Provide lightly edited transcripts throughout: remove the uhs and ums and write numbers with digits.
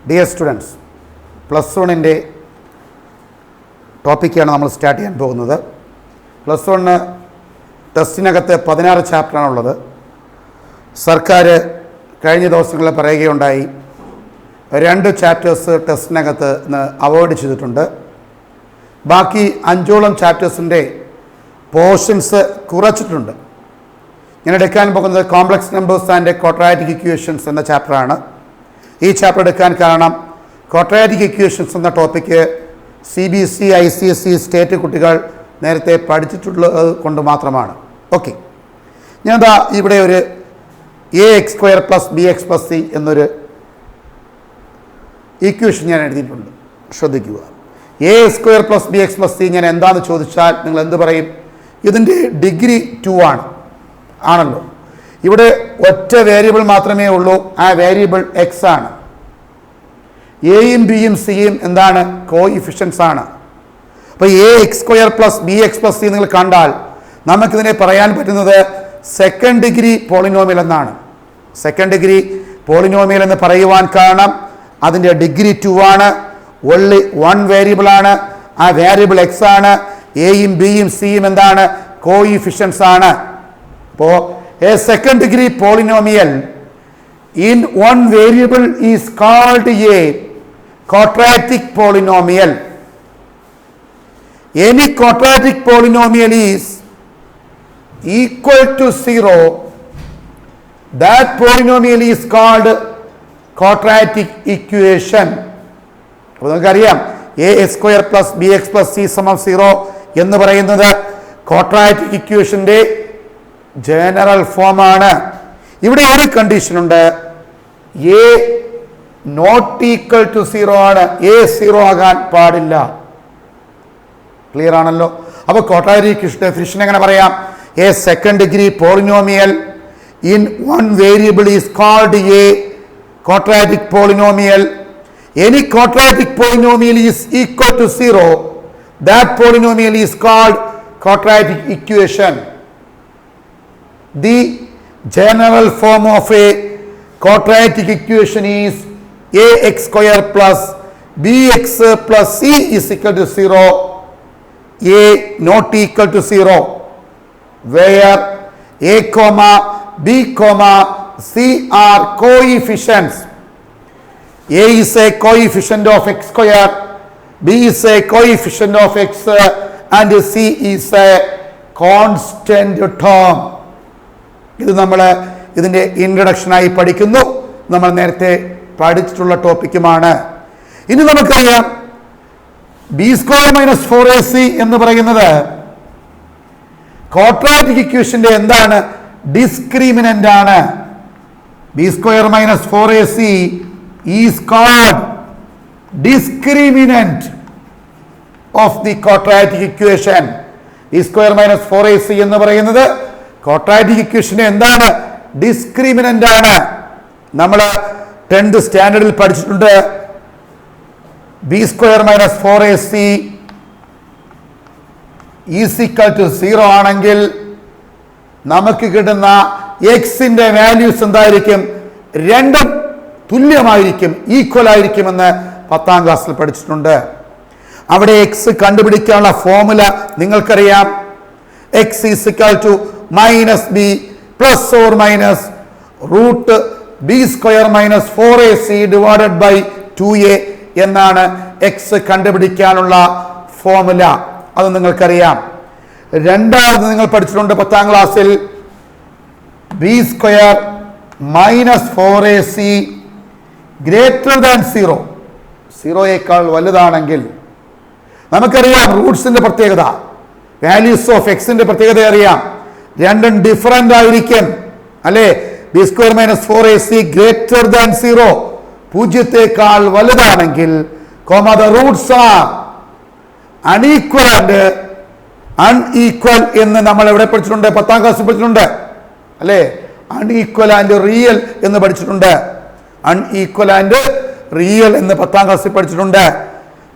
Dear students, plus വണ്ണിൻ്റെ ടോപ്പിക്കാണ് നമ്മൾ സ്റ്റാർട്ട് ചെയ്യാൻ പോകുന്നത്. പ്ലസ് വണ്ണ് ടെസ്റ്റിനകത്ത് 16 ചാപ്റ്ററാണുള്ളത്. സർക്കാർ കഴിഞ്ഞ ദിവസങ്ങളിൽ പറയുകയുണ്ടായി 2 ചാപ്റ്റേഴ്സ് ടെസ്റ്റിനകത്ത് നിന്ന് അവോയ്ഡ് ചെയ്തിട്ടുണ്ട്. ബാക്കി 5ഓളം ചാപ്റ്റേഴ്സിൻ്റെ പോർഷൻസ് കുറച്ചിട്ടുണ്ട്. ഞാൻ എടുക്കാൻ പോകുന്നത് complex numbers and quadratic equations എന്ന ചാപ്റ്ററാണ്. ഈ ചാപ്റ്റർ എടുക്കാൻ കാരണം ക്വാഡ്രാറ്റിക് ഇക്വേഷൻസ് എന്ന ടോപ്പിക്ക് CBSE, ICSE സ്റ്റേറ്റ് കുട്ടികൾ നേരത്തെ പഠിച്ചിട്ടുള്ളത് കൊണ്ട് മാത്രമാണ്. ഓക്കെ, ഞാനിതാ ഇവിടെ ഒരു AX² + BX + C എന്നൊരു ഇക്വേഷൻ ഞാൻ എഴുതിയിട്ടുണ്ട്. ശ്രദ്ധിക്കുക. AX² + BX + C ഞാൻ എന്താണെന്ന് ചോദിച്ചാൽ നിങ്ങൾ എന്ത് പറയും? ഇതിൻ്റെ ഡിഗ്രി 2 ആണല്ലോ. ഇവിടെ ഒറ്റ വേരിയബിൾ മാത്രമേ ഉള്ളൂ. ആ വേരിയബിൾ എക്സ് ആണ്. എയും ബിയും സിയും എന്താണ്? കോഎഫിഷ്യൻസ് ആണ്. അപ്പോൾ AX² + BX + C നിങ്ങൾ കണ്ടാൽ നമുക്കിതിനെ പറയാൻ പറ്റുന്നത് സെക്കൻഡ് ഡിഗ്രി പോളിനോമിയൽ എന്നാണ്. സെക്കൻഡ് ഡിഗ്രി പോളിനോമിയൽ എന്ന് പറയുവാൻ കാരണം അതിൻ്റെ ഡിഗ്രി 2 ആണ്. ഒൺലി 1 വേരിയബിൾ ആണ്. ആ വേരിയബിൾ എക്സ് ആണ്. എയും ബിയും സിയും എന്താണ്? കോഎഫിഷ്യൻസ് ആണ്. അപ്പോൾ A second degree polynomial in 1 variable is called a quadratic polynomial. Any quadratic polynomial is equal to 0. That polynomial is called quadratic equation. അപ്പോൾ നമുക്കറിയാം AX² + BX + C = 0 എന്ന് പറയുന്നത് ക്വാഡ്രാറ്റിക് ഇക്വേഷൻ്റെ ജനറൽ ഫോമാണ്. ഇവിടെ ഒരു കണ്ടീഷനുണ്ട്. A not equal to 0 ആണ്. A 0 ആകാൻ പാടില്ല. ക്ലിയർ ആണല്ലോ? അപ്പോൾ ക്വാഡ്രാറ്റിക് ഡെഫിനിഷൻ എങ്ങനെ പറയാം? A second degree polynomial in 1 variable is called a quadratic polynomial. Any quadratic polynomial is equal to 0. That polynomial is called quadratic equation. The general form of a quadratic equation is AX² + BX + C is equal to 0. A not equal to 0, where A, B, C are coefficients. A is a coefficient of X², B is a coefficient of X, and C is a constant term. ഇത് നമ്മൾ ഇതിൻ്റെ ഇൻട്രൊഡക്ഷനായി പഠിക്കുന്നു. നമ്മൾ നേരത്തെ പഠിച്ചിട്ടുള്ള ടോപ്പിക്കുമാണ്. ഇനി നമുക്കറിയാം B² - 4AC എന്ന് പറയുന്നത് ക്വാഡ്രാറ്റിക് ഇക്വേഷന്റെ എന്താണ്? ഡിസ്ക്രിമിനന്റ് ആണ്. B² - 4AC is called discriminant of the quadratic equation. B² - 4AC എന്ന് പറയുന്നത് ക്വാഡ്രാറ്റിക് ഇക്വേഷന്റെ എന്താണ്? ഡിസ്ക്രിമിനന്റ് ആണ്. നമ്മൾ 10th സ്റ്റാൻഡേർഡിൽ പഠിച്ചിട്ടുണ്ട്. B² - 4AC is equal to 0 ആണെങ്കിൽ നമുക്ക് കിട്ടുന്ന എക്സിന്റെ വാല്യൂസ് എന്തായിരിക്കും? രണ്ടും തുല്യമായിരിക്കും, ഈക്വൽ ആയിരിക്കുമെന്ന് 10ാം ക്ലാസ്സിൽ പഠിച്ചിട്ടുണ്ട്. അവിടെ എക്സ് കണ്ടുപിടിക്കാനുള്ള ഫോർമുല നിങ്ങൾക്കറിയാം. X is equal to -b plus or minus √B² - 4AC divided by 2a എന്നാണ് എക്സ് കണ്ടുപിടിക്കാനുള്ള ഫോർമുല. അത് നിങ്ങൾക്കറിയാം. രണ്ടാമത് നിങ്ങൾ പഠിച്ചിട്ടുണ്ട് 10ാം ക്ലാസ്സിൽ B² - 4AC ഗ്രേറ്റർ ദാൻ 0, 0യേക്കാൾ വലുതാണെങ്കിൽ നമുക്കറിയാം റൂട്ട്സിന്റെ പ്രത്യേകത, വാല്യൂസ് ഓഫ് എക്സിന്റെ പ്രത്യേകത അറിയാം. രണ്ടും ഡിഫറൻ്റ് ആയിരിക്കും അല്ലേ? B² - 4AC ഗ്രേറ്റർ ദാൻ 0, 0യേക്കാൾ വലുതാണെങ്കിൽ the roots are unequal and unequal എന്ന് നമ്മൾ എവിടെ പഠിച്ചിട്ടുണ്ട്? 10ാം ക്ലാസ്സിൽ പഠിച്ചിട്ടുണ്ട് അല്ലേ? അൺഈക്വൽ ആൻഡ് റിയൽ എന്ന് പഠിച്ചിട്ടുണ്ട്. അൺഈക്വൽ ആൻഡ് റിയൽ എന്ന് 10ാം ക്ലാസ്സിൽ പഠിച്ചിട്ടുണ്ട്.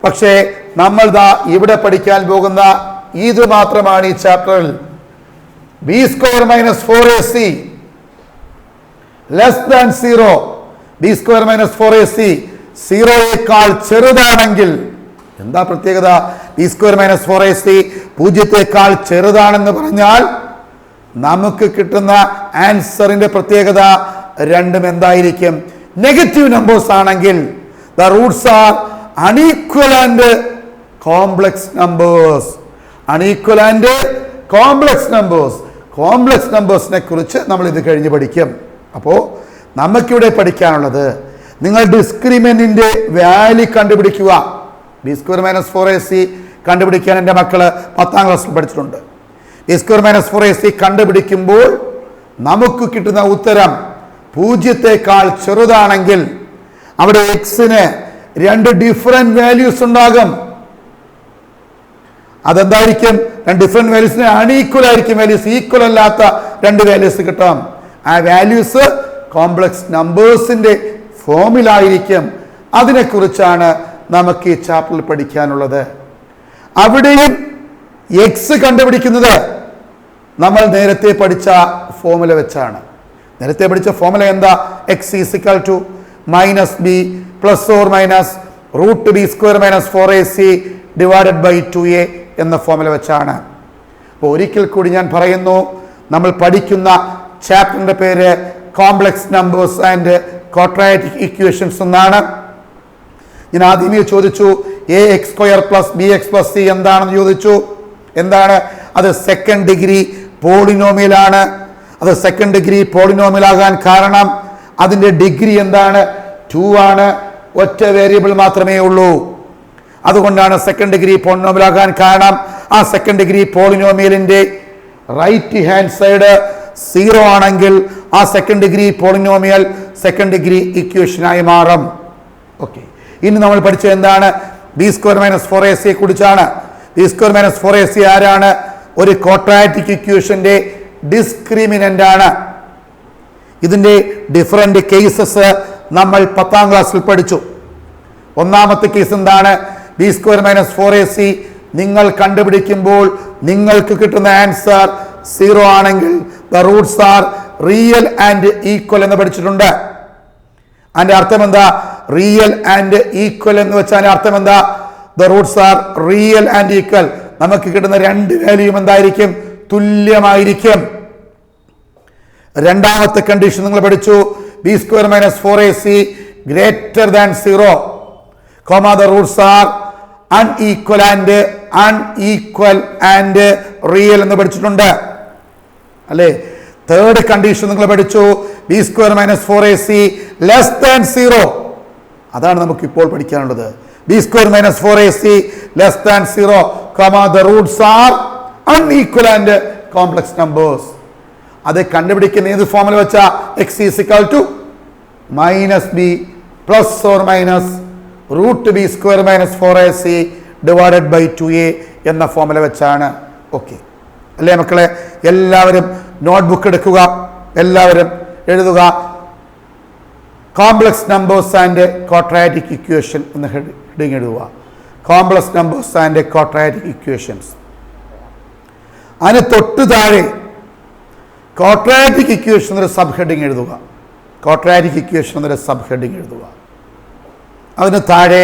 പക്ഷേ നമ്മൾ ഇവിടെ പഠിക്കാൻ പോകുന്ന ഇത് മാത്രമാണ് ഈ ചാപ്റ്ററിൽ. B² - 4AC less than 0, B² - 4AC 0യേക്കാൾ ചെറുതാണെങ്കിൽ, എന്താ പ്രത്യേകത? ബി സ്ക്വയർ മൈനസ് 4ac 0യേക്കാൾ ചെറുതാണെന്ന് പറഞ്ഞാൽ നമുക്ക് കിട്ടുന്ന ആൻസറിന്റെ പ്രത്യേകത രണ്ടും എന്തായിരിക്കും? നെഗറ്റീവ് നമ്പേഴ്സ് ആണെങ്കിൽ the roots are unequal and complex numbers. Unequal and complex numbers. Complex നമ്പേഴ്സിനെ കുറിച്ച് നമ്മൾ ഇത് കഴിഞ്ഞ് പഠിക്കും. അപ്പോൾ നമുക്കിവിടെ പഠിക്കാനുള്ളത്, നിങ്ങൾ ഡിസ്ക്രിമിനന്റിന്റെ വാല്യൂ കണ്ടുപിടിക്കുക. ബി സ്ക്വയർ മൈനസ് 4ac കണ്ടുപിടിക്കാൻ എൻ്റെ മക്കള് 10ാം ക്ലാസ്സിൽ പഠിച്ചിട്ടുണ്ട്. ബി സ്ക്വയർ മൈനസ് 4ac കണ്ടുപിടിക്കുമ്പോൾ നമുക്ക് കിട്ടുന്ന ഉത്തരം 0യേക്കാൾ ചെറുതാണെങ്കിൽ അവിടെ എക്സിന് 2 ഡിഫറെന്റ് വാല്യൂസ് ഉണ്ടാകും. അതെന്തായിരിക്കും? 2 ഡിഫറെന്റ് വാല്യൂസിന് അൺഈക്വൽ ആയിരിക്കും വാല്യൂസ്. ഈക്വൽ അല്ലാത്ത 2 വാല്യൂസ് കിട്ടും. ആ വാല്യൂസ് കോംപ്ലക്സ് നമ്പേഴ്സിന്റെ ഫോമിലായിരിക്കും. അതിനെക്കുറിച്ചാണ് നമുക്ക് ഈ ചാപ്റ്ററിൽ പഠിക്കാനുള്ളത്. അവിടെയും എക്സ് കണ്ടുപിടിക്കുന്നത് നമ്മൾ നേരത്തെ പഠിച്ച ഫോമുല വെച്ചാണ്. നേരത്തെ പഠിച്ച ഫോമുല എന്താ? X is equal to minus b plus or minus root b square minus 4ac divided by 2a എന്ന ഫോമുല വെച്ചാണ്. അപ്പോൾ ഒരിക്കൽ കൂടി ഞാൻ പറയുന്നു, നമ്മൾ പഠിക്കുന്ന ചാപ്റ്ററിന്റെ പേര് complex numbers and quadratic equations എന്നാണ്. ഞാൻ ആദ്യമേ ചോദിച്ചു ax² plus bx plus c എന്താണെന്ന് ചോദിച്ചു. എന്താണ് അത്? സെക്കൻഡ് ഡിഗ്രി പോളിനോമിയലാണ്. അത് സെക്കൻഡ് ഡിഗ്രി പോളിനോമിയൽ ആകാൻ കാരണം അതിന്റെ ഡിഗ്രി എന്താണ്? 2 ആണ്. ഒറ്റ വേരിയബിൾ മാത്രമേ ഉള്ളൂ. അതുകൊണ്ടാണ് സെക്കൻഡ് ഡിഗ്രി പോളിനോമിയൽ ആകാൻ കാരണം. ആ സെക്കൻഡ് ഡിഗ്രി പോളിനോമിയലിന്റെ റൈറ്റ് ഹാൻഡ് സൈഡ് 0 ആണെങ്കിൽ ആ second degree polynomial second degree ഇക്വേഷനായി മാറും. ഓക്കെ, ഇനി നമ്മൾ പഠിച്ചത് എന്താണ്? ബി സ്ക്വയർ മൈനസ് 4ac കുറിച്ചാണ്. ബി സ്ക്വയർ മൈനസ് 4ac ആരാണ്? ഒരു ക്വാഡ്രാറ്റിക് ഇക്വേഷന്റെ ഡിസ്ക്രിമിനന്റ് ആണ്. ഇതിന്റെ ഡിഫറെന്റ് കേസസ് നമ്മൾ 10ാം ക്ലാസ്സിൽ പഠിച്ചു. ഒന്നാമത്തെ കേസ് എന്താണ്? ബി സ്ക്വയർ മൈനസ് 4ac നിങ്ങൾ കണ്ടുപിടിക്കുമ്പോൾ നിങ്ങൾക്ക് കിട്ടുന്ന ആൻസർ 0 ആണെങ്കിൽ the roots R real and equal എന്ന് പഠിച്ചിട്ടുണ്ട്. അതിന്റെ അർത്ഥം എന്താ? റിയൽ ആൻഡ് ഈക്വൽ എന്ന് വെച്ചാൽ അർത്ഥം എന്താ? The roots R real and equal. നമുക്ക് കിട്ടുന്ന 2 വാല്യൂയും എന്തായിരിക്കും? തുല്യമായിരിക്കും. രണ്ടാമത്തെ കണ്ടീഷൻ നിങ്ങൾ പഠിച്ചു. B square minus 4ac greater than 0, the roots are unequal and real എന്ന് പഠിച്ചിട്ടുണ്ട് അല്ലേ? തേർഡ് കണ്ടീഷൻ നിങ്ങൾ പഠിച്ചു. B square minus 4ac less than 0. അതാണ് നമുക്ക് ഇപ്പോൾ പഠിക്കാനുള്ളത്. B square minus 4ac less than 0, the roots are unequal and complex numbers. അത് കണ്ടുപിടിക്കുന്ന ഏത് ഫോമിൽ വെച്ചാ? X is equal to minus b plus or minus root b square minus 4ac divided by 2a എന്ന ഫോമുല വെച്ചാണ്. ഓക്കെ അല്ലേ മക്കളെ? എല്ലാവരും നോട്ട്ബുക്ക് എടുക്കുക, എല്ലാവരും എഴുതുക complex numbers and quadratic equation എന്ന് ഹെഡിങ് എഴുതുക. Complex numbers and quadratic equations. അതിന് തൊട്ട് താഴെ ക്വാഡ്രാറ്റിക് ഇക്വേഷൻ എന്നൊരു സബ് ഹെഡിങ് എഴുതുക. ക്വാഡ്രാറ്റിക് ഇക്വേഷൻ എന്നൊരു സബ് ഹെഡിങ് എഴുതുക. അതിന് താഴെ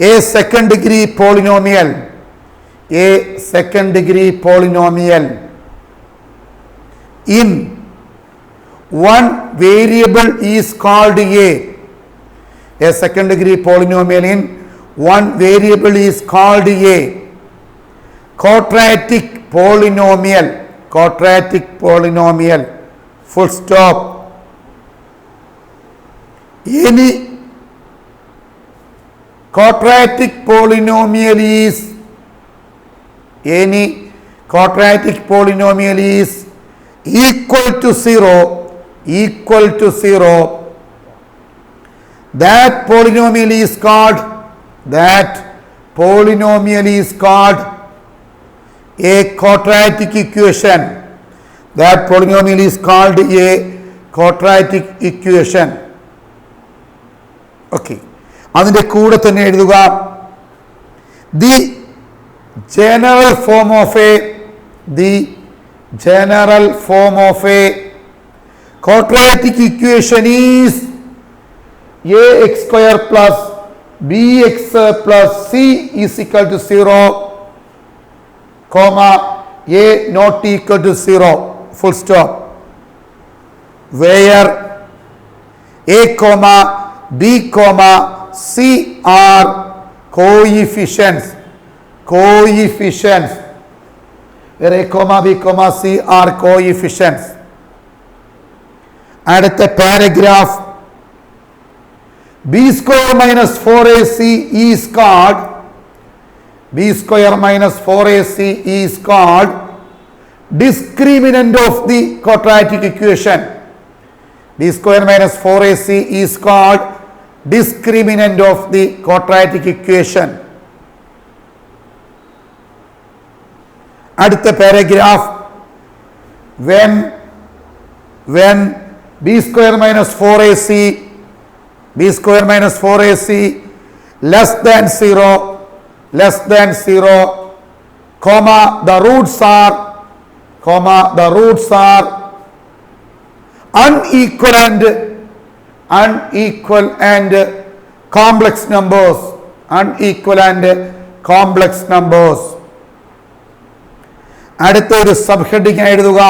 A second degree polynomial, A second degree polynomial in one variable is called a second degree polynomial in one variable is called a quadratic polynomial, full stop. Any quadratic polynomial is equal to 0, that polynomial is called a quadratic equation. That polynomial is called a quadratic equation. Okay, അതിന്റെ കൂടെ തന്നെ എഴുതുക the general form of a quadratic equation is ax square plus bx plus c is equal to 0, comma a not equal to 0, full stop, where a comma b comma c are coefficients, where a comma b comma c are coefficients. അടുത്ത paragraph b square minus 4ac is called discriminant of the quadratic equation. b square minus 4ac is called discriminant of the quadratic equation. അടുത്ത paragraph when b square minus 4ac less than 0, comma the roots are unequal and complex numbers, അടുത്ത ഒരു sub heading എഴുതുക,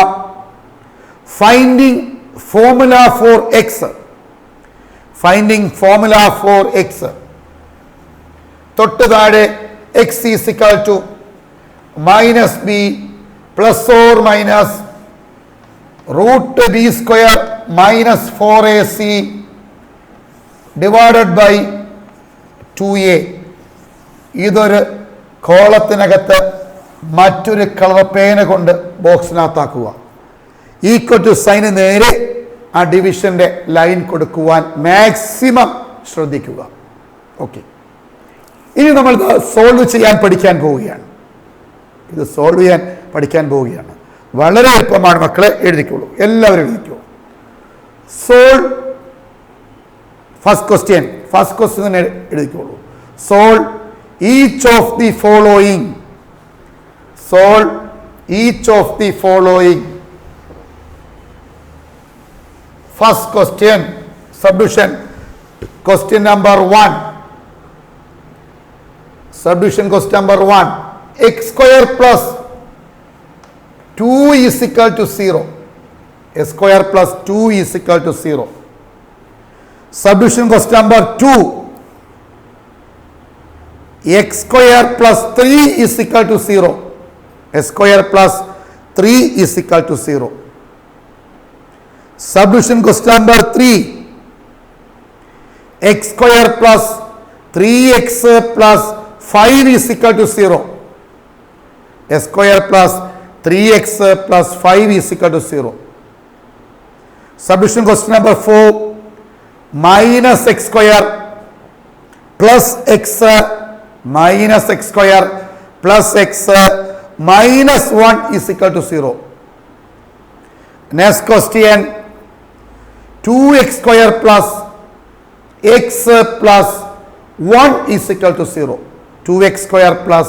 finding formula four X. തൊട്ട് താഴെ x is equal to minus b plus or minus root b square minus 4ac divided by 2a. ഇതൊരു കോളത്തിനകത്ത് മറ്റൊരു colour പേന കൊണ്ട് ബോക്സിനകത്താക്കുക. Equal to sign നേരെ ആ ഡിവിഷന്റെ ലൈൻ കൊടുക്കുവാൻ മാക്സിമം ശ്രദ്ധിക്കുക. ഓക്കെ, ഇനി നമ്മൾ സോൾവ് ചെയ്യാൻ പഠിക്കാൻ പോവുകയാണ്. വളരെ എളുപ്പമാണ് മക്കളെ, എഴുതിക്കോളൂ, എല്ലാവരും എഴുതിക്കോളൂ. സോൾവ് ഫസ്റ്റ് ക്വസ്റ്റ്യൻ തന്നെ എഴുതിക്കോളൂ. Solve each of the following. First question, subdivision, question number 1. X square plus 2 is equal to 0. Subdivision question number 2. X square plus 3 is equal to 0. Subdivision question number 3. X square plus 3x plus 5 is equal to 0. x square plus 3x plus 5 is equal to 0. Subdivision question number 4. Minus x square plus x square plus x minus 1 is equal to 0. Next question. 2x square plus x plus 1 is equal to 0. 2x square plus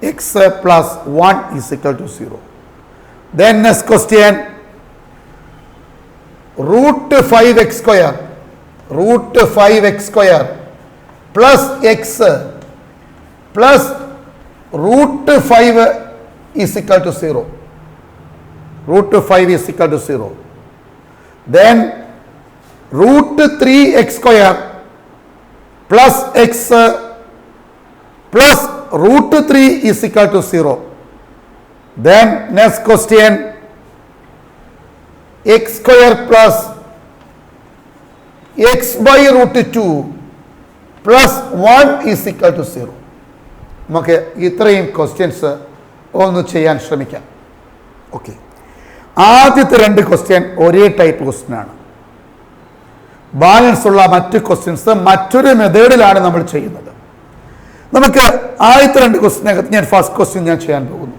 x plus 1 is equal to 0. Then next question. Root 5x square plus x plus root 5 is equal to 0. Then root 3x square plus x plus root 3 is equal to 0. Then next question, x square plus x by root 2 plus 1 is equal to 0. നമുക്ക് ഇത്രയും questions ഒന്ന് ചെയ്യാൻ ശ്രമിക്കാം. Okay, ആദ്യത്തെ 2 question ഒരേ type question ആണ്. Balance ഉള്ള മറ്റ് ക്വസ്റ്റ്യൻസ് മറ്റൊരു മെത്തേഡിലാണ് നമ്മൾ ചെയ്യുന്നത്. നമുക്ക് ആദ്യത്തെ 2 ക്വസ്റ്റ്യനകത്ത് ഞാൻ ഫസ്റ്റ് ക്വസ്റ്റ്യൻ ഞാൻ ചെയ്യാൻ പോകുന്നു.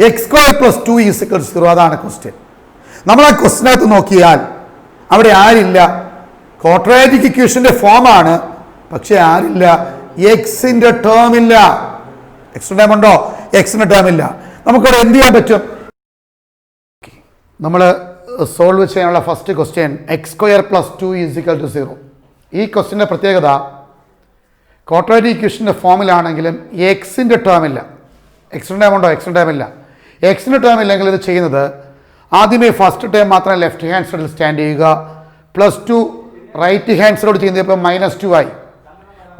X square plus 2 is equal to 0, അതാണ് ക്വസ്റ്റ്യൻ. നമ്മൾ ആ ക്വസ്റ്റ്യനകത്ത് നോക്കിയാൽ അവിടെ ആരില്ല, ക്വാഡ്രാറ്റിക് ഇക്വേഷന്റെ ഫോമാണ്, പക്ഷെ ആരില്ല, എക്സിന്റെ ടേം ഇല്ല. എക്സിന്റെ ടേം ഉണ്ടോ? എക്സിന്റെ ടേം ഇല്ല. നമുക്കവിടെ എന്ത് ചെയ്യാൻ പറ്റും? നമ്മൾ സോൾവ് ചെയ്യാനുള്ള ഫസ്റ്റ് ക്വസ്റ്റ്യൻ x² + 2 = 0. ഈ ക്വസ്റ്റ്യൻ്റെ പ്രത്യേകത ക്വാഡ്രാറ്റിക് ഇക്വേഷൻ്റെ ഫോമിലാണെങ്കിലും എക്സിൻ്റെ ടേം ഇല്ല. എക്സിൻ്റെ ടേം ഉണ്ടോ? എക്സിൻ്റെ ടേം ഇല്ല. എക്സിൻ്റെ ടേം ഇല്ലെങ്കിൽ ഇത് ചെയ്യുന്നത് ആദ്യമേ ഫസ്റ്റ് ടേം മാത്രം ലെഫ്റ്റ് ഹാൻഡ് സൈഡിൽ സ്റ്റാൻഡ് ചെയ്യുക, +2 റൈറ്റ് ഹാൻഡ് സൈഡോട് ചെയ്യുന്നത് ഇപ്പം -2 ആയി.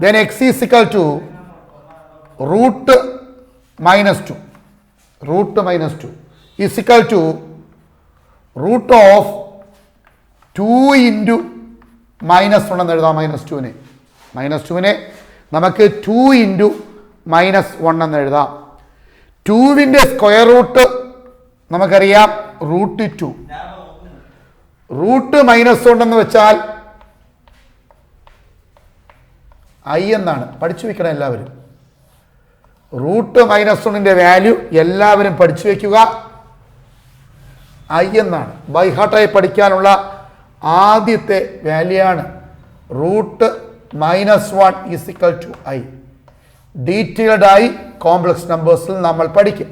ദെൻ x = √-2 √-2 √2 × -1 എന്ന് എഴുതാം. -2നെ നമുക്ക് 2 × -1 എന്ന് എഴുതാം. 2വിൻ്റെ സ്ക്വയർ റൂട്ട് നമുക്കറിയാം √2. √-1 എന്ന് വെച്ചാൽ i എന്നാണ്. പഠിച്ചു വെക്കണം എല്ലാവരും. √-1ൻ്റെ വാല്യൂ എല്ലാവരും പഠിച്ചു വയ്ക്കുക. i എന്നാണ്. ബൈഹാർട്ടായി പഠിക്കാനുള്ള ആദ്യത്തെ വാല്യൂ ആണ് √-1 = i. ഡീറ്റെയിൽഡ് ആയി കോംപ്ലക്സ് നമ്പേഴ്സിൽ നമ്മൾ പഠിക്കും.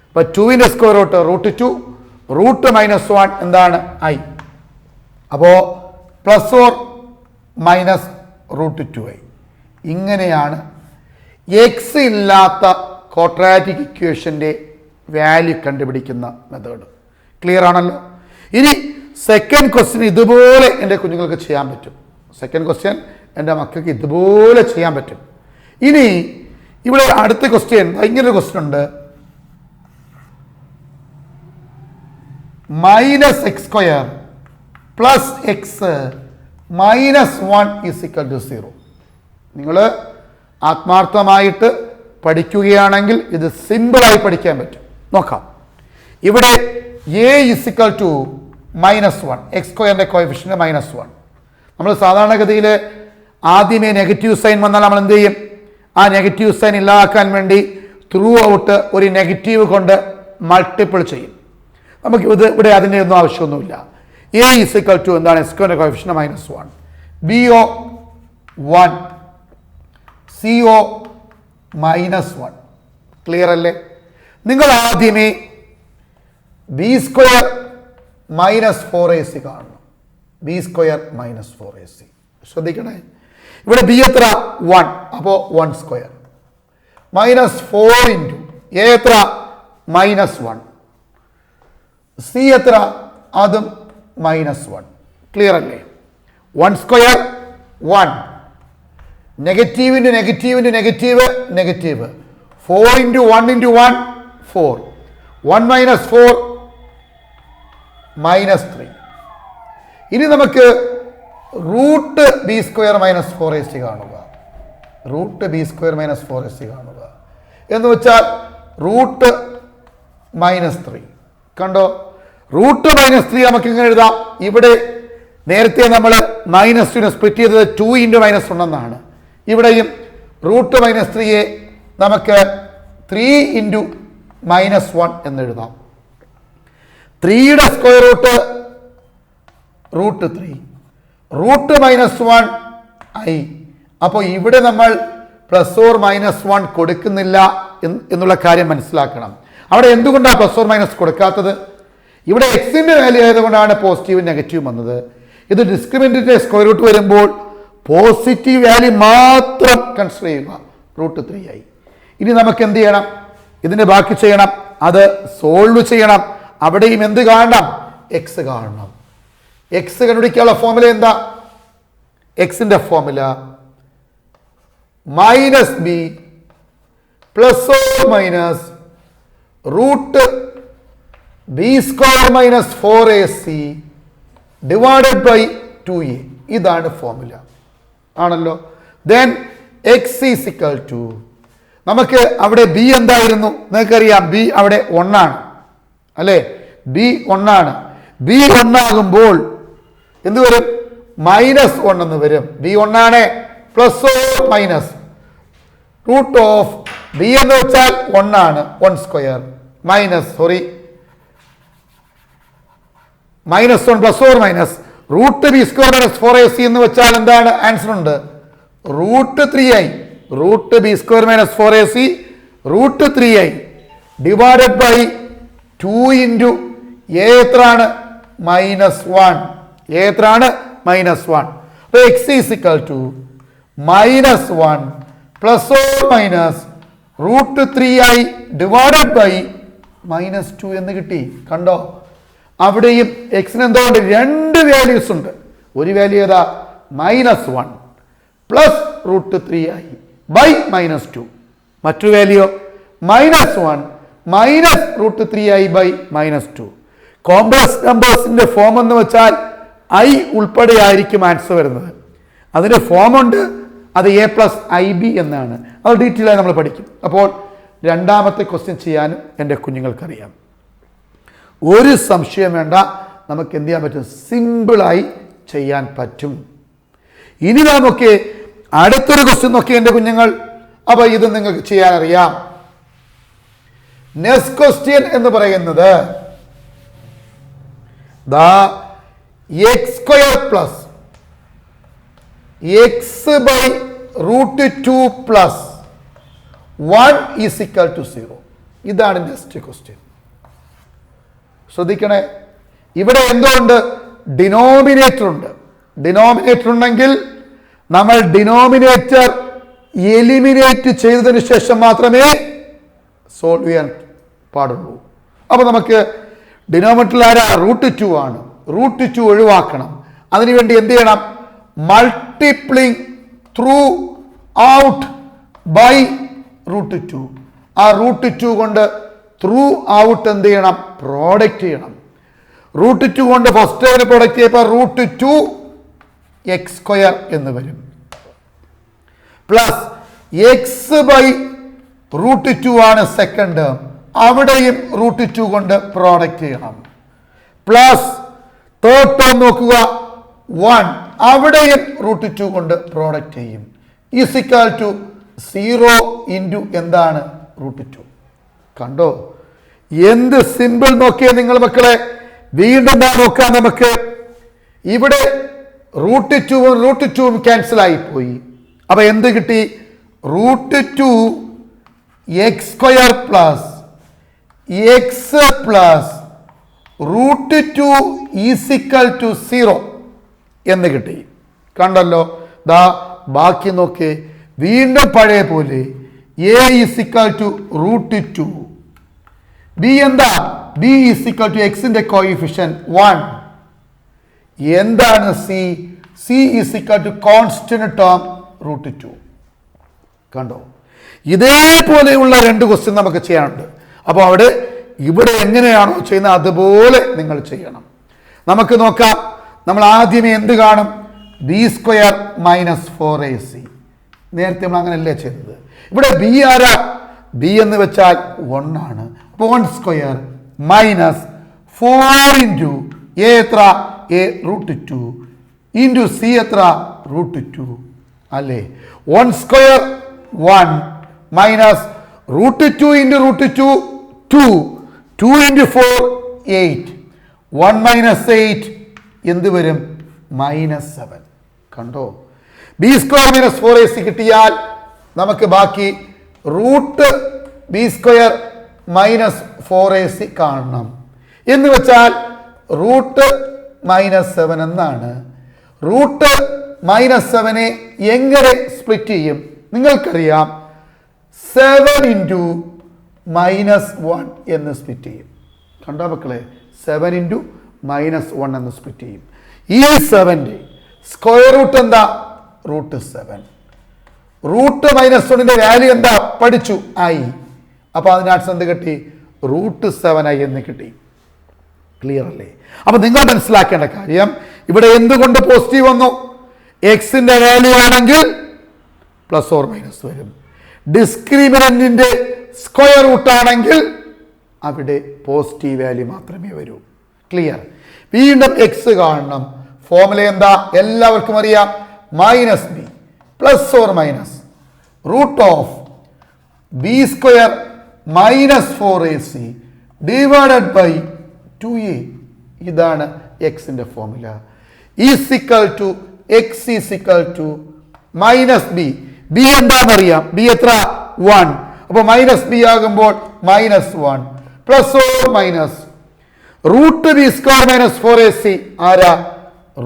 അപ്പോൾ 2വിൻ്റെ സ്ക്വയർ റൂട്ട് √2, √-1 എന്താണ് i. അപ്പോൾ +or -√2i. ഇങ്ങനെയാണ് എക്സ് ഇല്ലാത്ത ക്വാഡ്രാറ്റിക് ഇക്വേഷൻ്റെ വാല്യൂ കണ്ടുപിടിക്കുന്ന മെത്തേഡ്. ക്ലിയർ ആണല്ലോ? ഇനി സെക്കൻഡ് ക്വസ്റ്റ്യൻ ഇതുപോലെ എൻ്റെ കുഞ്ഞുങ്ങൾക്ക് ചെയ്യാൻ പറ്റും. സെക്കൻഡ് ക്വസ്റ്റ്യൻ എൻ്റെ മക്കൾക്ക് ഇതുപോലെ ചെയ്യാൻ പറ്റും. ഇനി ഇവിടെ അടുത്ത ക്വസ്റ്റ്യൻ ഭയങ്കര ക്വസ്റ്റ്യൻ ഉണ്ട്. -x² + x -1 = 0. നിങ്ങൾ ആത്മാർത്ഥമായിട്ട് പഠിക്കുകയാണെങ്കിൽ ഇത് സിമ്പിളായി പഠിക്കാൻ പറ്റും. നോക്കാം. ഇവിടെ a = -1, x² കോഎഫിഷ്യന്റ് -1. നമ്മൾ സാധാരണഗതിയിൽ ആദ്യമേ നെഗറ്റീവ് സൈൻ വന്നാൽ നമ്മൾ എന്ത് ചെയ്യും? ആ നെഗറ്റീവ് സൈൻ ഇല്ലാതാക്കാൻ വേണ്ടി ത്രൂ ഔട്ട് ഒരു നെഗറ്റീവ് കൊണ്ട് മൾട്ടിപ്പിൾ ചെയ്യും. നമുക്ക് ഇവിടെ അതിൻ്റെ ഒന്നും ആവശ്യമൊന്നുമില്ല. a = എന്താണ്? x² coefficient -1, b 1, c -1. Clear അല്ലേ? നിങ്ങൾ ആദ്യമേ b² -4ac കാണണം. b² -4ac ശ്രദ്ധിക്കണേ. ഇവിടെ b എത്ര? 1. അപ്പോൾ 1² -4 × a എത്ര? -1. c എത്ര? അതും -1. ക്ലിയർ അല്ലേ? 1² 1, നെഗറ്റീവിൻ്റെ നെഗറ്റീവിൻ്റെ നെഗറ്റീവ് നെഗറ്റീവ്, 4 × 1 × 1 4, 1 - 4 -3. ഇനി നമുക്ക് √b² -4ac കാണുക. √b² -4ac കാണുക എന്ന് വെച്ചാൽ √-3. കണ്ടോ? √-3 നമുക്ക് ഇങ്ങനെ എഴുതാം. ഇവിടെ നേരത്തെ നമ്മൾ -2നെ സ്പ്ലിറ്റ് ചെയ്തത് 2 × -1 എന്നാണ്. ഇവിടെയും √-3യെ നമുക്ക് 3 × -1 എന്ന് എഴുതാം. 3യുടെ സ്ക്വയർ റൂട്ട് √3, √-1 i. അപ്പോൾ ഇവിടെ നമ്മൾ +or-1 കൊടുക്കുന്നില്ല എന്നുള്ള കാര്യം മനസ്സിലാക്കണം. അവിടെ എന്തുകൊണ്ടാണ് +or- കൊടുക്കാത്തത്? ഇവിടെ എക്സിൻ്റെ വാല്യൂ ആയതുകൊണ്ടാണ് പോസിറ്റീവും നെഗറ്റീവും വന്നത്. ഇത് ഡിസ്ക്രിമിനന്റിന്റെ സ്ക്വയർ റൂട്ട് വരുമ്പോൾ പോസിറ്റീവ് വാല്യൂ മാത്രം കൺസിഡർ ചെയ്യുക. √3i. ഇനി നമുക്ക് എന്ത് ചെയ്യണം? ഇതിൻ്റെ ബാക്കി ചെയ്യണം. അത് സോൾവ് ചെയ്യണം. അവിടെയും എന്ത് കാണണം? എക്സ് കാണണം. എക്സ് കണ്ടുപിടിക്കാനുള്ള ഫോർമുല എന്താ? എക്സിൻ്റെ formula -b +or- √b² -4ac / 2a. ഇതാണ് ഫോർമുല ആണല്ലോ. ദെൻ x = നമുക്ക് അവിടെ b എന്തായിരുന്നു? നിങ്ങൾക്കറിയാം b അവിടെ 1 ആണ് അല്ലേ? b 1 ആണ്. b 1 ആകുമ്പോൾ എന്ത് വരും? -1 എന്ന് വരും. b 1 ആണ്. +or- √b എന്ന് വെച്ചാൽ 1 ആണ്. 1² -1 +or- √b² -4ac എന്ന് വെച്ചാൽ എന്താണ്? ആൻസർ ഉണ്ട്. √3i. √b² -4ac √3i / 2 × a എത്രയാണ്? -1. എത്രയാണ്? -1. അപ്പോൾ x is equal to -1 plus or minus √3i divided by -2 എന്ന് കിട്ടി. കണ്ടോ? അവിടെയും എക്സിന് എന്തുകൊണ്ട് രണ്ട് വാല്യൂസ് ഉണ്ട്. ഒരു വാല്യൂ ഏതാ? -1 പ്ലസ് √3i ബൈ -2. മറ്റൊരു value -1 minus √3i by -2. Complex നമ്പേഴ്സിന്റെ ഫോം എന്ന് വെച്ചാൽ i ഉൾപ്പെടെ ആയിരിക്കും ആൻസർ വരുന്നത്. അതിന്റെ ഫോം ഉണ്ട്, അത് a+ib എന്നാണ്. അത് ഡീറ്റെയിൽ ആയി നമ്മൾ പഠിക്കും. അപ്പോൾ രണ്ടാമത്തെ ക്വസ്റ്റ്യൻ ചെയ്യാനും എൻ്റെ കുഞ്ഞുങ്ങൾക്കറിയാം. ഒരു സംശയം വേണ്ട, നമുക്ക് എന്ത് ചെയ്യാൻ പറ്റും? സിമ്പിളായി ചെയ്യാൻ പറ്റും. ഇനി നമുക്ക് അടുത്തൊരു ക്വസ്റ്റ്യൻ നോക്കി എൻ്റെ കുഞ്ഞുങ്ങൾ. അപ്പോൾ ഇത് നിങ്ങൾക്ക് ചെയ്യാൻ അറിയാം. നെക്സ്റ്റ് ക്വസ്റ്റ്യൻ എന്ന് പറയുന്നത് x² plus x by √2 plus 1 is equal to 0. ഇതാണ് നെക്സ്റ്റ് ക്വസ്റ്റ്യൻ. ശ്രദ്ധിക്കണേ, ഇവിടെ എന്തുകൊണ്ട്? ഡിനോമിനേറ്റർ ഉണ്ട്. ഡിനോമിനേറ്റർ ഉണ്ടെങ്കിൽ നമ്മൾ ഡിനോമിനേറ്റർ എലിമിനേറ്റ് ചെയ്തതിനു ശേഷം മാത്രമേ സോൾവ് ചെയ്യാൻ പാടുള്ളൂ. അപ്പോൾ നമുക്ക് ഡിനോമിനേറ്ററിൽ ആരാ? √2 ആണ്. √2 ഒഴിവാക്കണം. അതിനുവേണ്ടി എന്ത് ചെയ്യണം? മൾട്ടിപ്ലിങ് ത്രൂ ഔട്ട് ബൈ √2. ആ √2 കൊണ്ട് ത്രൂ ഔട്ട് എന്ത് ചെയ്യണം? പ്രോഡക്റ്റ് ചെയ്യണം. √2 കൊണ്ട് ഫസ്റ്റ് ടൈമിന് പ്രോഡക്റ്റ് ചെയ്യുമ്പോൾ √2 x² എന്ന് വരും. പ്ലസ് എക്സ് ബൈ √2 ആണ് സെക്കൻഡ് ടേം. അവിടെയും √2 കൊണ്ട് പ്രോഡക്റ്റ് ചെയ്യണം. പ്ലസ് തേർഡ് ടേം നോക്കുക 1, അവിടെയും √2 കൊണ്ട് പ്രോഡക്റ്റ് ചെയ്യും. ഈസ് ഇക്വൽ ടു 0 ഇൻറ്റു എന്താണ്? √2. കണ്ടോ? എന്ത് സിമ്പിൾ നോക്കിയേ നിങ്ങൾ മക്കളെ. വീണ്ടും നോക്കാം നമുക്ക്. ഇവിടെ √2 ക്യാൻസൽ ആയിപ്പോയി. അപ്പൊ എന്ത് കിട്ടി? √2 x² plus x plus √2 is equal to 0 എന്ന് കിട്ടി. കണ്ടല്ലോ? ബാക്കി നോക്കി. വീണ്ടും പഴയ പോലെ a is equal to √2. b എന്താ? b ഈസ് ഇക്വൽ ടു എക്സിന്റെ കോയിഫിഷ്യന്റ് 1. എന്താണ് c? c is equal to constant term √2. കണ്ടോ? ഇതേപോലെയുള്ള രണ്ട് ക്വസ്റ്റ്യൻ നമുക്ക് ചെയ്യാനുണ്ട്. അപ്പോൾ അവിടെ ഇവിടെ എങ്ങനെയാണോ ചെയ്യുന്നത് അതുപോലെ നിങ്ങൾ ചെയ്യണം. നമുക്ക് നോക്കാം. നമ്മൾ ആദ്യമേ എന്ത് കാണും? b² minus 4ac. നേരത്തെ നമ്മൾ അങ്ങനെയല്ലേ ചെയ്തത്. ഇവിടെ b ആരാ? b എന്ന് വെച്ചാൽ 1 ആണ്. അപ്പോൾ 1² മൈനസ് 4 ഇൻറ്റു a എത്ര? a √2 ഇൻറ്റു c എത്ര? √2 അല്ലേ? 1² 1 മൈനസ് √2 ഇൻറ്റു √2 2, 2 ഇൻറ്റു 4 8, 1 മൈനസ് 8 എന്ത് വരും? -7. കണ്ടോ? b² മൈനസ് 4ac കിട്ടിയാൽ നമുക്ക് ബാക്കി √b² മൈനസ് 4ac കാണണം. എന്ന് വെച്ചാൽ √-7 എന്നാണ്. √-7നെ എങ്ങനെ സ്പ്ലിറ്റ് ചെയ്യും? നിങ്ങൾക്കറിയാം. 7 ഇൻറ്റു -1 എന്ന് സ്പ്ലിറ്റ് ചെയ്യും. കണ്ടോ മക്കളെ? 7 ഇൻറ്റു -1 എന്ന് സ്പ്ലിറ്റ് ചെയ്യും. ഈ 7ന്റെ സ്ക്വയർ റൂട്ട് എന്താ? √7. √-1ന്റെ വാല്യൂ എന്താ? പഠിച്ചു, i. അപ്പൊ അതിനകത്ത് എന്ത് കിട്ടി? √7i എന്ന് കിട്ടി. ക്ലിയർ അല്ലേ? അപ്പൊ നിങ്ങൾ മനസ്സിലാക്കേണ്ട കാര്യം, ഇവിടെ എന്തുകൊണ്ട് പോസിറ്റീവ് വന്നു? എക്സിന്റെ വാല്യൂ ആണെങ്കിൽ പ്ലസ് ഓർ മൈനസ് വരും. ഡിസ്ക്രിമിനന്റിന്റെ സ്ക്വയർ റൂട്ട് ആണെങ്കിൽ അവിടെ പോസിറ്റീവ് വാല്യൂ മാത്രമേ വരൂ. ക്ലിയർ? വീണ്ടും എക്സ് കാണണം. ഫോർമുല എന്താ? എല്ലാവർക്കും അറിയാം. -b plus or minus √b² minus 4ac divided by 2a. ഇതാണ് എക്സിന്റെ formula. Is equal to x is equal to -b. b എന്താണെന്നറിയാം. b എത്ര? 1. അപ്പോൾ -b ആകുമ്പോൾ -1 plus or minus root b square minus 4ac ആരാ?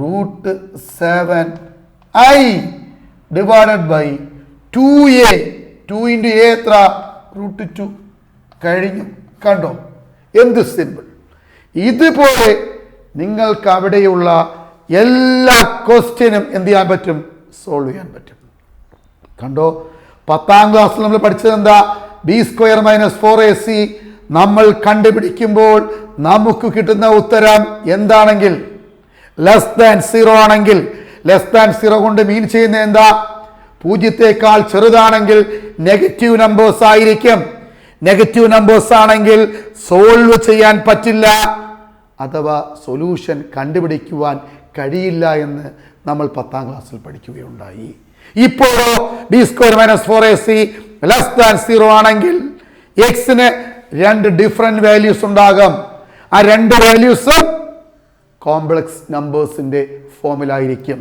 Root 7i divided by 2a. 2 into a എത്ര? Root 2. കഴിഞ്ഞു. കണ്ടോ എന്ത് സിമ്പിൾ. ഇതുപോലെ നിങ്ങൾക്ക് അവിടെയുള്ള എല്ലാ ക്വസ്റ്റ്യനും എന്ത് ചെയ്യാൻ പറ്റും? സോൾവ് ചെയ്യാൻ പറ്റും. കണ്ടോ 10ാം ക്ലാസ്സിൽ നമ്മൾ പഠിച്ചത് എന്താ? ബി സ്ക്വയർ മൈനസ് 4ac നമ്മൾ കണ്ടുപിടിക്കുമ്പോൾ നമുക്ക് കിട്ടുന്ന ഉത്തരം എന്താണെങ്കിൽ ലെസ് ദാൻ 0 ആണെങ്കിൽ, ലെസ് ദാൻ 0 കൊണ്ട് മീൻ ചെയ്യുന്ന എന്താ? പൂജ്യത്തെക്കാൾ ചെറുതാണെങ്കിൽ നെഗറ്റീവ് നമ്പേഴ്സ് ആയിരിക്കും. നെഗറ്റീവ് നമ്പേഴ്സ് ആണെങ്കിൽ സോൾവ് ചെയ്യാൻ പറ്റില്ല, അഥവാ സൊല്യൂഷൻ കണ്ടുപിടിക്കുവാൻ കഴിയില്ല എന്ന് നമ്മൾ 10ാം ക്ലാസ്സിൽ പഠിക്കുകയുണ്ടായി. ഇപ്പോഴോ B square minus 4ac less than 0 ആണെങ്കിൽ എക്സിന് 2 ഡിഫറെന്റ് വാല്യൂസ് ഉണ്ടാകും. ആ 2 വാല്യൂസും കോംപ്ലക്സ് നമ്പേഴ്സിന്റെ ഫോമിലായിരിക്കും.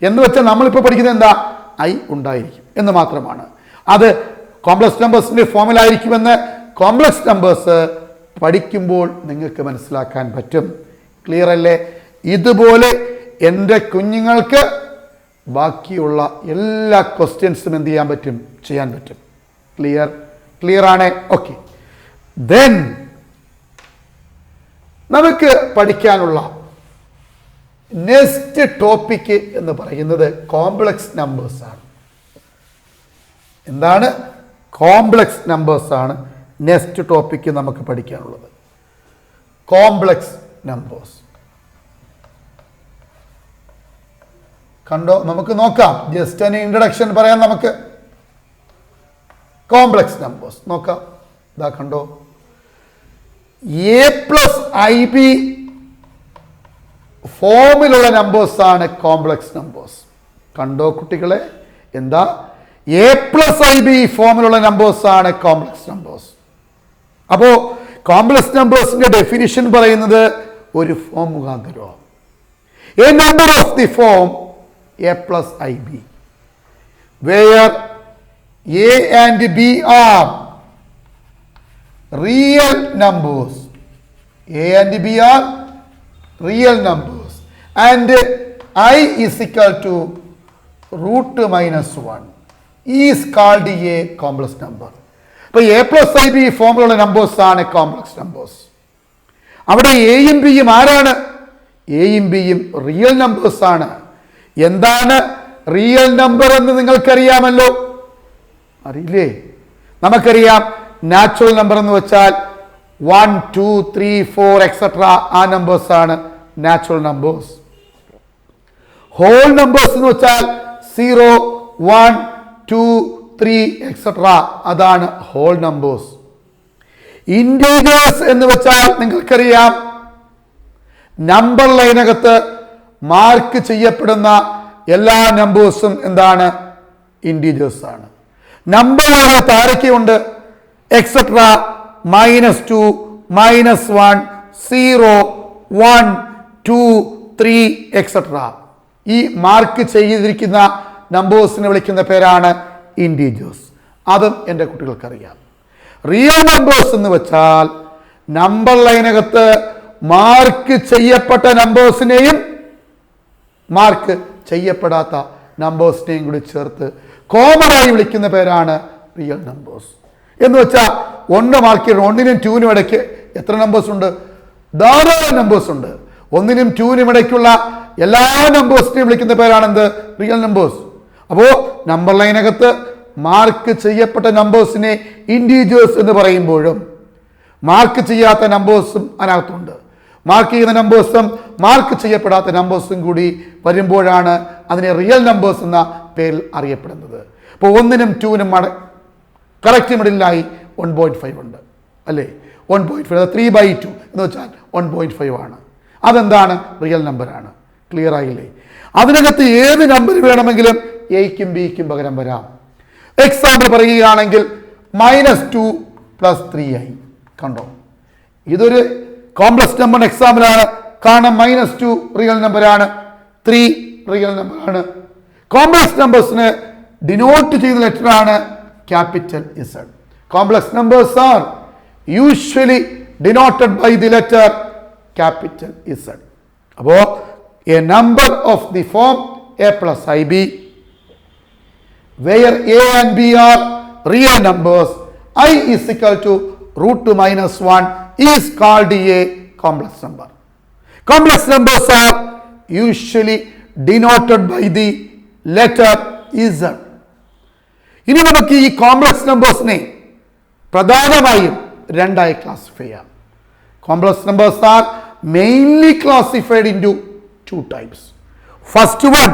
എന്ന് വെച്ചാൽ നമ്മളിപ്പോൾ പഠിക്കുന്നത് എന്താ? ഐ ഉണ്ടായിരിക്കും എന്ന് മാത്രമാണ്. അത് കോംപ്ലക്സ് നമ്പേഴ്സിന്റെ ഫോമിലായിരിക്കുമെന്ന് കോംപ്ലക്സ് നമ്പേഴ്സ് പഠിക്കുമ്പോൾ നിങ്ങൾക്ക് മനസ്സിലാക്കാൻ പറ്റും. ക്ലിയർ അല്ലേ? ഇതുപോലെ എൻ്റെ കുഞ്ഞുങ്ങൾക്ക് ബാക്കിയുള്ള എല്ലാ ക്വസ്റ്റ്യൻസും എന്ത് ചെയ്യാൻ പറ്റും? ചെയ്യാൻ പറ്റും. ക്ലിയർ ആണ്? ഓക്കെ. ദെൻ നമുക്ക് പഠിക്കാനുള്ള നെക്സ്റ്റ് ടോപ്പിക് എന്ന് പറയുന്നത് കോംപ്ലക്സ് നമ്പേഴ്സ് ആണ്. എന്താണ്? കോംപ്ലക്സ് നമ്പേഴ്സ് ആണ് നെക്സ്റ്റ് ടോപ്പിക്ക് നമുക്ക് പഠിക്കാനുള്ളത്. കോംപ്ലക്സ് നമ്പേഴ്സ് കണ്ടോ? നമുക്ക് നോക്കാം. ജസ്റ്റ് ഒരു ഇൻട്രഡക്ഷൻ പറയാം. നമുക്ക് കോംപ്ലക്സ് നമ്പേഴ്സ് നോക്കാം. ഇതാ കണ്ടോ, a+ib ഫോമിലുള്ള നമ്പേഴ്സ് ആണ് കോംപ്ലക്സ് നമ്പേഴ്സ്. കണ്ടോ കുട്ടികളെ? എന്താ? a+ib ഫോമിലുള്ള നമ്പേഴ്സ് ആണ് കോംപ്ലക്സ് നമ്പേഴ്സ്. അപ്പോ കോംപ്ലക്സ് നമ്പേഴ്സിന്റെ ഡെഫിനിഷൻ പറയുന്നത് ഒരു ഫോം മുഖാന്തരം. A number of the form a+ib where a and b are real numbers. A and b are real numbers and I is equal to root -1 is called a complex number. അപ്പോൾ a+ib ഫോമിലുള്ള numbers ആണ് complex numbers. അവിടെ എയും ബിയും ആരാണ്? എയും ബിയും real numbers ആണ്. എന്താണ് റിയൽ നമ്പർ എന്ന് നിങ്ങൾക്കറിയാമല്ലോ, അറിയില്ലേ? നമുക്കറിയാം നാച്ചുറൽ നമ്പർ എന്ന് വെച്ചാൽ 1 2 3 4 എക്സെട്ര ആ നമ്പേഴ്സ് ആണ് നാച്ചുറൽ നമ്പേഴ്സ്. ഹോൾ നമ്പേഴ്സ് എന്ന് വെച്ചാൽ 0 1 2 3 എക്സെട്ര അതാണ് ഹോൾ നമ്പേഴ്സ്. ഇന്റീജേഴ്സ് എന്ന് വെച്ചാൽ നിങ്ങൾക്കറിയാം നമ്പർ ലൈനകത്ത് മാർക്ക് ചെയ്യപ്പെടുന്ന എല്ലാ നമ്പേഴ്സും എന്താണ്? ഇന്റീജേഴ്സ് ആണ്. നമ്പർ ലൈനകത്ത് ആരൊക്കെയുണ്ട്? Etcetera -2 -1 0 1 2 3 etcetera. ഈ മാർക്ക് ചെയ്തിരിക്കുന്ന നമ്പേഴ്സിനെ വിളിക്കുന്ന പേരാണ് ഇന്റീജേഴ്സ്. അതും എൻ്റെ കുട്ടികൾക്കറിയാം. റിയൽ നമ്പേഴ്സ് എന്ന് വെച്ചാൽ നമ്പർ ലൈനകത്ത് മാർക്ക് ചെയ്യപ്പെട്ട നമ്പേഴ്സിനെയും മാർക്ക് ചെയ്യപ്പെടാത്ത നമ്പേഴ്സിനെയും കൂടി ചേർത്ത് കോമൺ ആയി വിളിക്കുന്ന പേരാണ് റിയൽ നമ്പേഴ്സ്. എന്ന് വെച്ചാൽ 1 മാർക്ക് ചെയ്യണം. 1നും 2നും ഇടയ്ക്ക് എത്ര നമ്പേഴ്സ് ഉണ്ട്? ധാരാളം നമ്പേഴ്സ് ഉണ്ട്. 1നും 2നും ഇടയ്ക്കുള്ള എല്ലാ നമ്പേഴ്സിനെയും വിളിക്കുന്ന പേരാണ് എന്ത്? Real numbers. അപ്പോൾ നമ്പർ ലൈനകത്ത് മാർക്ക് ചെയ്യപ്പെട്ട നമ്പേഴ്സിനെ ഇൻറ്റീജേഴ്സ് എന്ന് പറയുമ്പോഴും മാർക്ക് ചെയ്യാത്ത നമ്പേഴ്സും അതിനകത്തുണ്ട്. മാർക്ക് ചെയ്യുന്ന നമ്പേഴ്സും മാർക്ക് ചെയ്യപ്പെടാത്ത നമ്പേഴ്സും കൂടി വരുമ്പോഴാണ് അതിനെ റിയൽ നമ്പേഴ്സ് എന്ന പേരിൽ അറിയപ്പെടുന്നത്. അപ്പോൾ 1നും 2നും കറക്റ്റ് മിഡിലായി 1.5 ഉണ്ട് അല്ലേ? 1.5 3/2 എന്ന് വെച്ചാൽ 1.5 ആണ്. അതെന്താണ്? റിയൽ നമ്പറാണ്. ക്ലിയർ ആയില്ലേ? അതിനകത്ത് ഏത് നമ്പർ വേണമെങ്കിലും എയ്ക്കും ബിക്കും പകരം വരാം. എക്സാമ്പിൾ പറയുകയാണെങ്കിൽ -2 + 3i. കണ്ടോ? ഇതൊരു കോംപ്ലക്സ് നമ്പർ എക്സാമ്പിളാണ്. കാരണം -2 റിയൽ നമ്പറാണ്, 3 റിയൽ നമ്പറാണ്. കോംപ്ലക്സ് നമ്പേഴ്സിന് ഡിനോട്ട് ചെയ്യുന്ന ലെറ്ററാണ് capital Z. Complex numbers are usually denoted by the letter capital Z. അപ്പോൾ a number of the form a plus ib where a and b are real numbers, I is equal to root 2 minus 1 is called a complex number. Complex numbers are usually denoted by the letter Z. ഇനി നമുക്ക് ഈ complex നമ്പേഴ്സിനെ പ്രധാനമായും രണ്ടായി classify ചെയ്യാം. Complex numbers are mainly classified into two types. First one,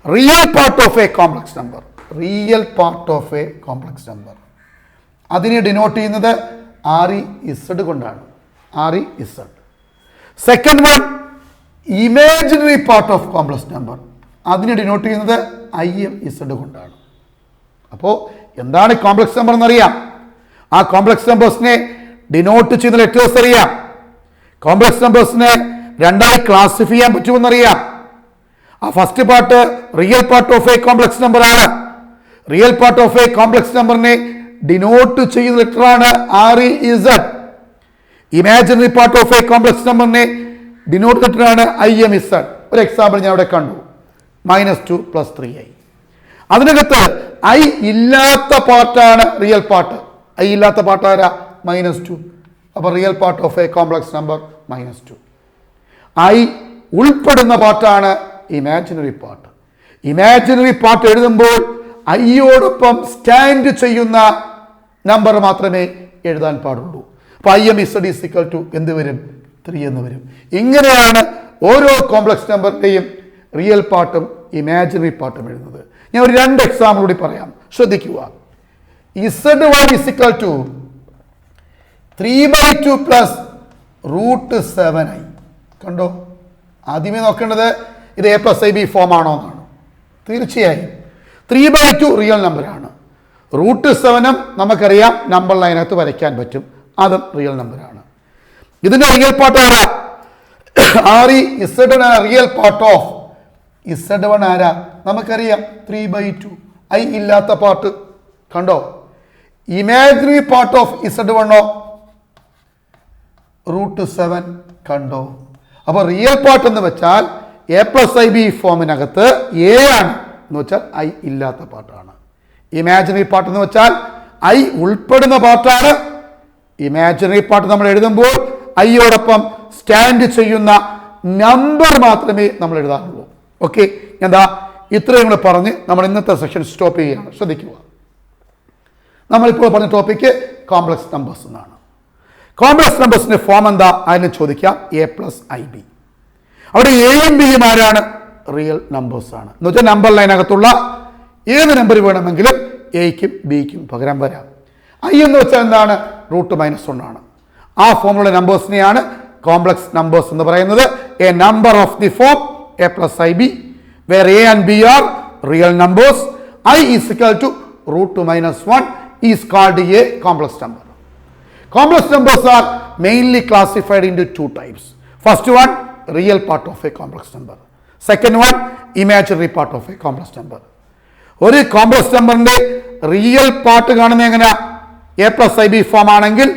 real part of a complex number. Real part of a complex number അതിനെ denote ചെയ്യുന്നത് REZ കൊണ്ടാണ്. REZ. Second one, imaginary part of complex number അതിനെ denote ചെയ്യുന്നത് IMZ കൊണ്ടാണ്. അപ്പോൾ എന്താണ് complex number എന്നറിയാം. ആ കോംപ്ലക്സ് നമ്പേഴ്സിനെ ഡിനോട്ട് ചെയ്യുന്ന ലെറ്റേഴ്സ് അറിയാം. കോംപ്ലക്സ് നമ്പേഴ്സിനെ രണ്ടായി ക്ലാസിഫൈ ചെയ്യാൻ പറ്റുമെന്നറിയാം. ആ first part real part of a complex number ആണ്. Real part of a complex നമ്പറിനെ ഡിനോട്ട് ചെയ്യുന്ന ലെറ്ററാണ് REZ. Imaginary part of a complex നമ്പറിനെ ഡിനോട്ട് ലെറ്ററാണ് IMZ. ഒരു എക്സാമ്പിൾ ഞാൻ ഇവിടെ കണ്ടു, -2 + 3i. അതിനകത്ത് I ഇല്ലാത്ത പാർട്ടാണ് റിയൽ പാർട്ട്. I ഇല്ലാത്ത പാർട്ട് ആരാ? -2. അപ്പോൾ real part of a complex number -2. I ഉൾപ്പെടുന്ന പാർട്ടാണ് ഇമാജിനറി പാർട്ട്. ഇമാജിനറി പാർട്ട് എഴുതുമ്പോൾ ഐയോടൊപ്പം സ്റ്റാൻഡ് ചെയ്യുന്ന നമ്പർ മാത്രമേ എഴുതാൻ പാടുള്ളൂ. അപ്പോൾ IMZ = എന്ത് വരും? 3 എന്ന് വരും. ഇങ്ങനെയാണ് ഓരോ കോംപ്ലക്സ് നമ്പറിൻ്റെയും റിയൽ പാർട്ടും ഇമാജിനറി പാർട്ടും എഴുതുന്നത്. ഞാൻ ഒരു 2 എക്സാമ്പിൾ കൂടി പറയാം, ശ്രദ്ധിക്കുക. Z1 = 3/2 + √7i. കണ്ടോ? ആദ്യമേ നോക്കേണ്ടത് ഇത് A + IB ഫോം ആണോ എന്നാണ്. തീർച്ചയായും 3/2 റിയൽ നമ്പറാണ്. √7 നമുക്കറിയാം, നമ്പർ ലൈനകത്ത് വരയ്ക്കാൻ പറ്റും, അതും റിയൽ നമ്പറാണ്. ഇതിന്റെ റിയൽ പാർട്ട് ആരാ? REZ real part of Z1 ആരാ? നമുക്കറിയാം 3/2. I ഇല്ലാത്ത പാർട്ട് കണ്ടോ? ഇമാജിനറി പാർട്ട് ഓഫ് Z1 √7 കണ്ടോ? അപ്പോൾ റിയൽ പാർട്ട് എന്ന് വെച്ചാൽ A + IB ഫോമിനകത്ത് A ആണ് എന്ന് വെച്ചാൽ I ഇല്ലാത്ത പാർട്ടാണ്. ഇമാജിനറി പാർട്ട് എന്ന് വെച്ചാൽ I ഉൾപ്പെടുന്ന പാർട്ടാണ്. ഇമാജിനറി പാർട്ട് നമ്മൾ എഴുതുമ്പോൾ ഐയോടൊപ്പം സ്റ്റാൻഡ് ചെയ്യുന്ന നമ്പർ മാത്രമേ നമ്മൾ എഴുതാറുള്ളൂ. ഓക്കെ, എന്താ ഇത്രയും കൂടെ പറഞ്ഞ് നമ്മൾ ഇന്നത്തെ സെഷൻ സ്റ്റോപ്പ് ചെയ്യുകയാണ്. ശ്രദ്ധിക്കുക, നമ്മളിപ്പോൾ പറഞ്ഞ ടോപ്പിക്ക് കോംപ്ലക്സ് നമ്പേഴ്സ് എന്നാണ്. കോംപ്ലക്സ് നമ്പേഴ്സിന്റെ ഫോം എന്താ? അതിനെ ചോദിക്കാം. A + IB. അവിടെ എയും ബിയും ആരാണ്? റിയൽ നമ്പേഴ്സ് ആണ്. എന്ന് വെച്ചാൽ നമ്പർ ലൈനകത്തുള്ള ഏത് നമ്പർ വേണമെങ്കിലും എയ്ക്കും ബിക്കും പകരം വരാം. I എന്ന് വെച്ചാൽ എന്താണ്? √-1 ആണ്. ആ ഫോമിലുള്ള നമ്പേഴ്സിനെയാണ് കോംപ്ലക്സ് നമ്പേഴ്സ് എന്ന് പറയുന്നത്. A number of the form A + IB where A and B are real numbers, I is equal to √2-1 is called a complex number. Complex numbers are mainly classified into two types. First one, real part of a complex number. Second one, imaginary part of a complex number. ഒരു complex നമ്പറിന്റെ real part കാണുന്നത് എങ്ങനെയാ? A + IB form ആണെങ്കിൽ,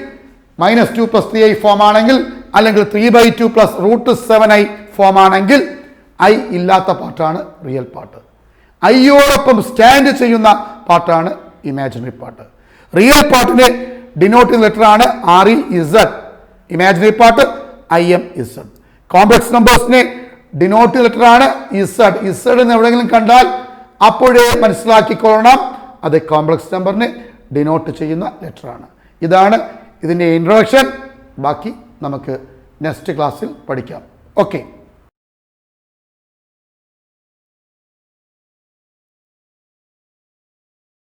-2 + 3i form ആണെങ്കിൽ, അല്ലെങ്കിൽ 3/2 + √7i form ആണെങ്കിൽ I ഇല്ലാത്ത പാർട്ടാണ് റിയൽ പാർട്ട്. ഐയോടൊപ്പം സ്റ്റാൻഡ് ചെയ്യുന്ന പാർട്ടാണ് ഇമാജിനറി പാർട്ട്. റിയൽ പാർട്ടിനെ ഡിനോട്ട് ചെയ്യുന്ന ലെറ്ററാണ് REZ. Imaginary part IMZ. Complex നമ്പേഴ്സിനെ ഡിനോട്ട് ചെയ്യുന്ന ലെറ്ററാണ് Z. Z എന്ന് എവിടെയെങ്കിലും കണ്ടാൽ അപ്പോഴേ മനസ്സിലാക്കിക്കൊള്ളണം, അത് കോംപ്ലക്സ് നമ്പറിനെ ഡിനോട്ട് ചെയ്യുന്ന ലെറ്ററാണ്. ഇതാണ് ഇതിൻ്റെ ഇൻട്രൊഡക്ഷൻ. ബാക്കി നമുക്ക് നെക്സ്റ്റ് ക്ലാസ്സിൽ പഠിക്കാം. ഓക്കെ.